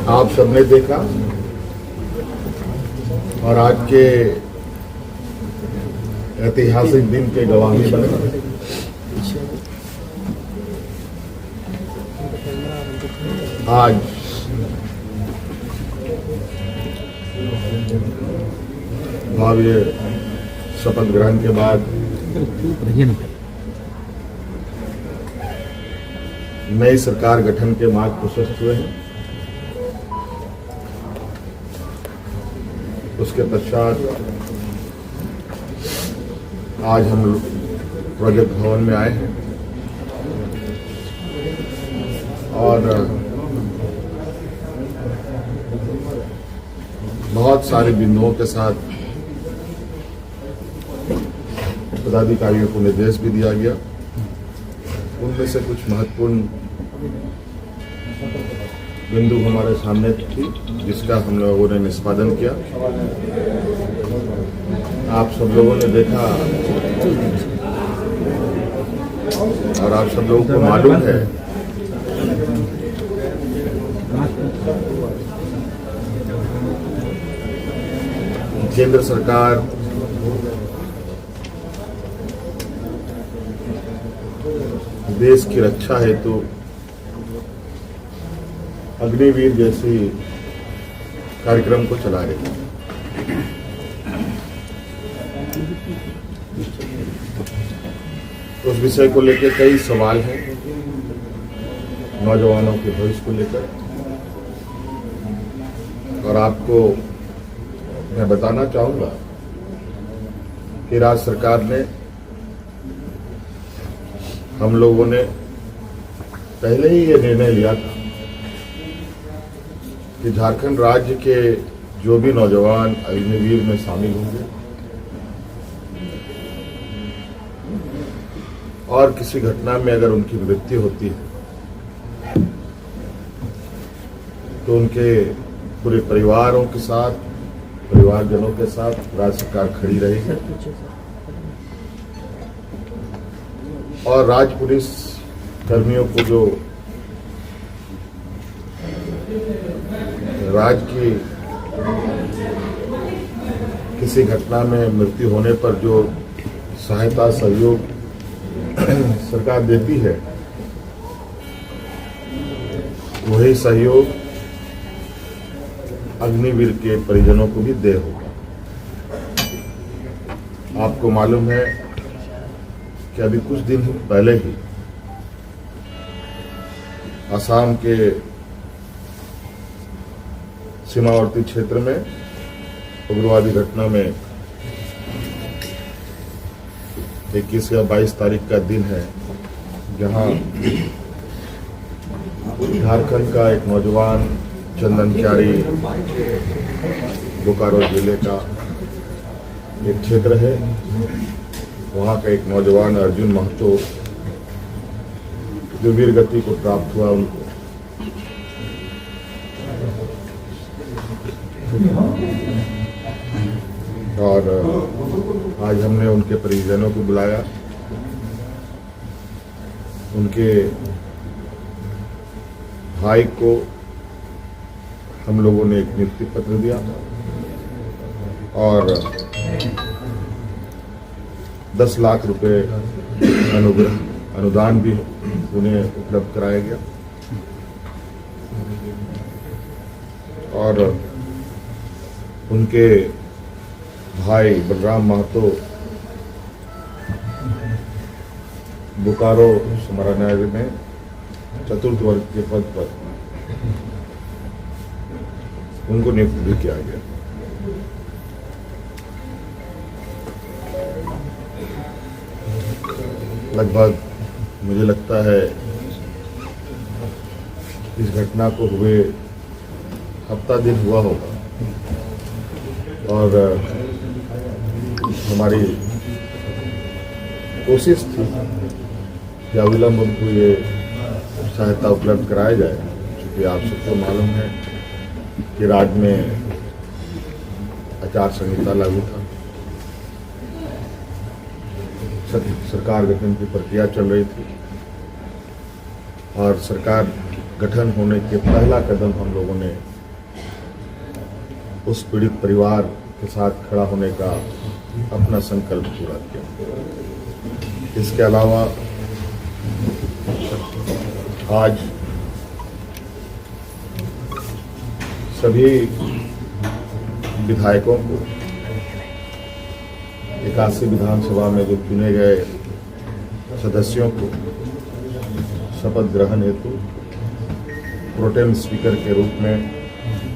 आप सबने देखा और आज के ऐतिहासिक दिन के गवाही बने। आज भव्य शपथ ग्रहण के बाद नई सरकार गठन के मार्ग प्रशस्त हुए हैं। उसके पश्चात आज हम प्रोजेक्ट भवन में आए हैं और बहुत सारे बिंदुओं के साथ पदाधिकारियों को निर्देश भी दिया गया। उनमें से कुछ महत्वपूर्ण बिंदु हमारे सामने थी जिसका हम लोगों ने निष्पादन किया। आप सब लोगों ने देखा और आप सब लोगों को मालूम है केंद्र सरकार देश की रक्षा हेतु अग्निवीर जैसी कार्यक्रम को चला रही है। उस विषय को लेकर कई सवाल हैं नौजवानों के भविष्य को लेकर, और आपको मैं बताना चाहूंगा कि राज्य सरकार ने, हम लोगों ने पहले ही ये निर्णय लिया था कि झारखंड राज्य के जो भी नौजवान अग्निवीर में शामिल होंगे और किसी घटना में अगर उनकी मृत्यु होती है तो उनके पूरे परिवारों के साथ, परिवारजनों के साथ राज्य सरकार खड़ी रहेगी और राज्य पुलिस कर्मियों को जो राज्य की किसी घटना में मृत्यु होने पर जो सहायता सहयोग सरकार देती है, वही सहयोग अग्निवीर के परिजनों को भी दे होगा। आपको मालूम है कि अभी कुछ दिन पहले ही असम के सीमावर्ती क्षेत्र में उग्रवादी घटना में 21 या 22 तारीख का दिन है, जहां झारखंड का एक नौजवान चंदन क्यारी, बोकारो जिले का एक क्षेत्र है, वहां का एक नौजवान अर्जुन महतो जो वीर गति को प्राप्त हुआ, उनको और आज हमने उनके परिजनों को बुलाया। उनके भाई को हम लोगों ने एक नियुक्ति पत्र दिया और 10 लाख रुपए अनुदान भी उन्हें उपलब्ध कराया गया और उनके भाई बलराम महतो बोकारो समरानगर में चतुर्थ वर्ग के पद पर उनको नियुक्त भी किया गया। लगभग मुझे लगता है इस घटना को हुए हफ्ता दिन हुआ होगा और हमारी कोशिश थी कि अविलंब उनको ये सहायता उपलब्ध कराया जाए, क्योंकि आप सबको मालूम है कि राज्य में आचार संहिता लागू था, सरकार गठन की प्रक्रिया चल रही थी और सरकार गठन होने के पहला कदम हम लोगों ने उस पीड़ित परिवार के साथ खड़ा होने का अपना संकल्प पूरा किया। इसके अलावा आज सभी विधायकों को 81 विधानसभा में जो चुने गए सदस्यों को शपथ ग्रहण हेतु प्रोटेम स्पीकर के रूप में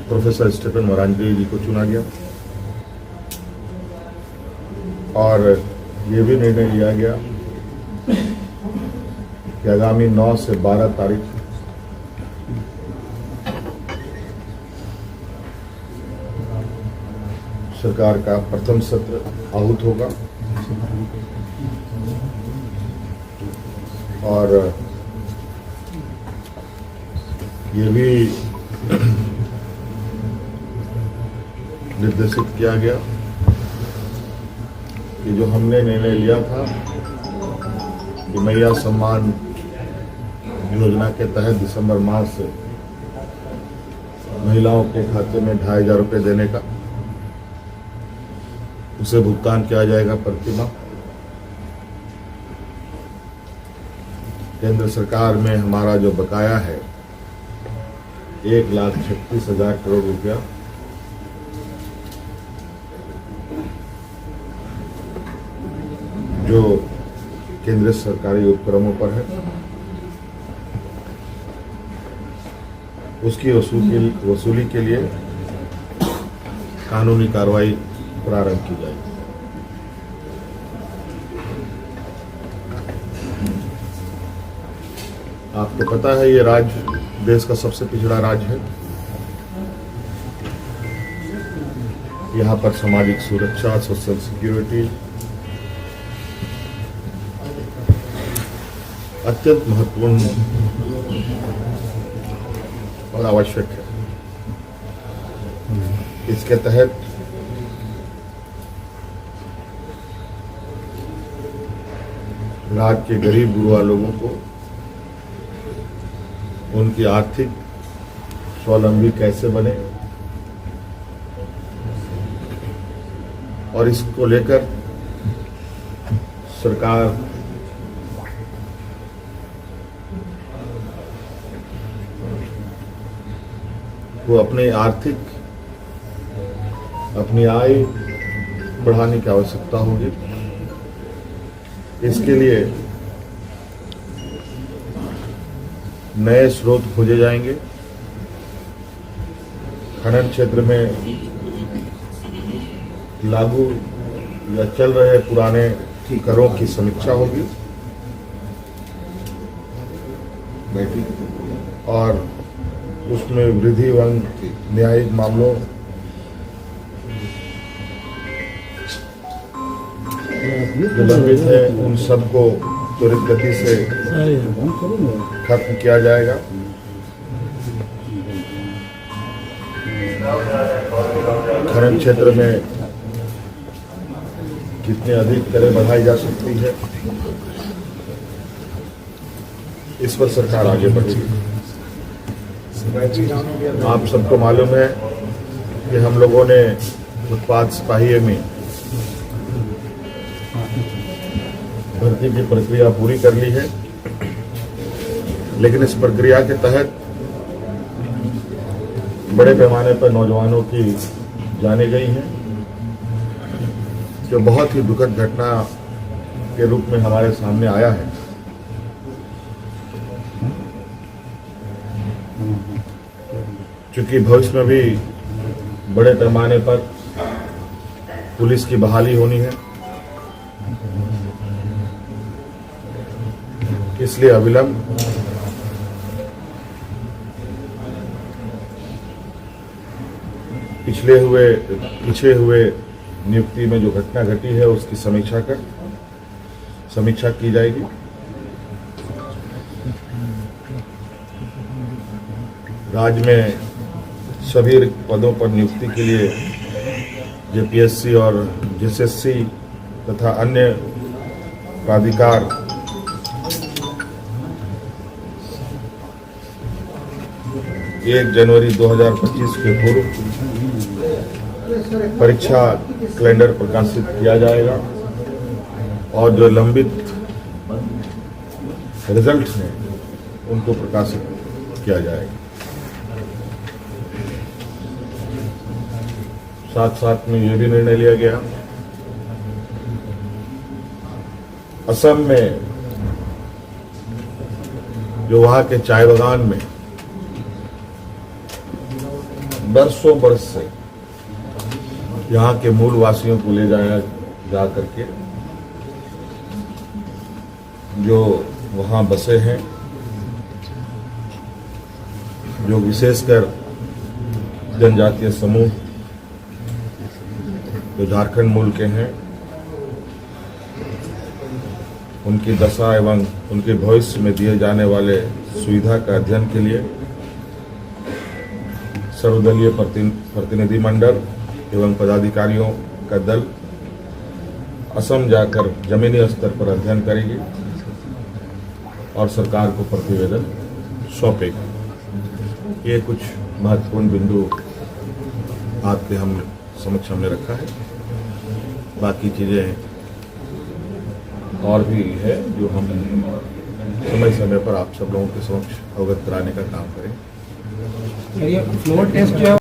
प्रोफेसर स्टीफन मोरांजी जी को चुना गया और ये भी निर्णय लिया गया कि आगामी 9 से 12 तारीख सरकार का प्रथम सत्र आहूत होगा और ये भी निर्देशित किया गया कि जो हमने निर्णय लिया था कि मैया सम्मान योजना के तहत दिसंबर माह से महिलाओं के खाते में 2,500 रुपये देने का, उसे भुगतान किया जाएगा प्रति माह। केंद्र सरकार में हमारा जो बकाया है 1,36,000 करोड़ रुपया, जो केंद्रीय सरकारी उपक्रमों पर है, उसकी वसूली के लिए कानूनी कार्रवाई प्रारंभ की जाएगी। आपको पता है ये राज्य देश का सबसे पिछड़ा राज्य है। यहाँ पर सामाजिक सुरक्षा, सोशल सिक्योरिटी अत्यंत महत्वपूर्ण और आवश्यक है। इसके तहत राज्य के गरीब गुरुआ लोगों को उनकी आर्थिक स्वावलंबी कैसे बने और इसको लेकर सरकार को अपनी आय बढ़ाने की आवश्यकता होगी। इसके लिए नए स्रोत खोजे जाएंगे। खनन क्षेत्र में लागू या चल रहे पुराने करों की समीक्षा होगी और उसमें वृद्धि एवं न्यायिक मामलों जो लंबित है उन सबको त्वरित गति से खत्म किया जाएगा। खनन क्षेत्र में कितनी अधिक दरें बढ़ाई जा सकती है, इस पर सरकार आगे बढ़ेगी। आप सबको मालूम है कि हम लोगों ने उत्पाद सिपाही में भर्ती की प्रक्रिया पूरी कर ली है, लेकिन इस प्रक्रिया के तहत बड़े पैमाने पर नौजवानों की जाने गई हैं, जो बहुत ही दुखद घटना के रूप में हमारे सामने आया है। चूंकि भविष्य में भी बड़े पैमाने पर पुलिस की बहाली होनी है, इसलिए अविलंब पीछे हुए नियुक्ति में जो घटना घटी है उसकी समीक्षा की जाएगी। राज्य में सभी पदों पर नियुक्ति के लिए जेपीएससी और जेएसएससी तथा अन्य प्राधिकार 1 जनवरी 2025 के पूर्व परीक्षा कैलेंडर प्रकाशित किया जाएगा और जो लंबित रिजल्ट हैं उनको प्रकाशित किया जाएगा। साथ साथ में ये भी निर्णय लिया गया, असम में जो वहां के चाय बागान में बरसों बरस से यहाँ के मूल वासियों को ले जाया जा करके जो वहाँ बसे हैं, जो विशेषकर जनजातीय समूह जो झारखंड मूल के हैं, उनकी दशा एवं उनके भविष्य में दिए जाने वाले सुविधा का अध्ययन के लिए सर्वदलीय प्रतिनिधि मंडल एवं पदाधिकारियों का दल असम जाकर जमीनी स्तर पर अध्ययन करेगी और सरकार को प्रतिवेदन सौंपेगी। ये कुछ महत्वपूर्ण बिंदु आपके हम समक्ष हमने रखा है। बाकी चीजें और भी है जो हम समय समय पर आप सब लोगों के समक्ष अवगत कराने का काम करें। फ्लोर टेस्ट जो है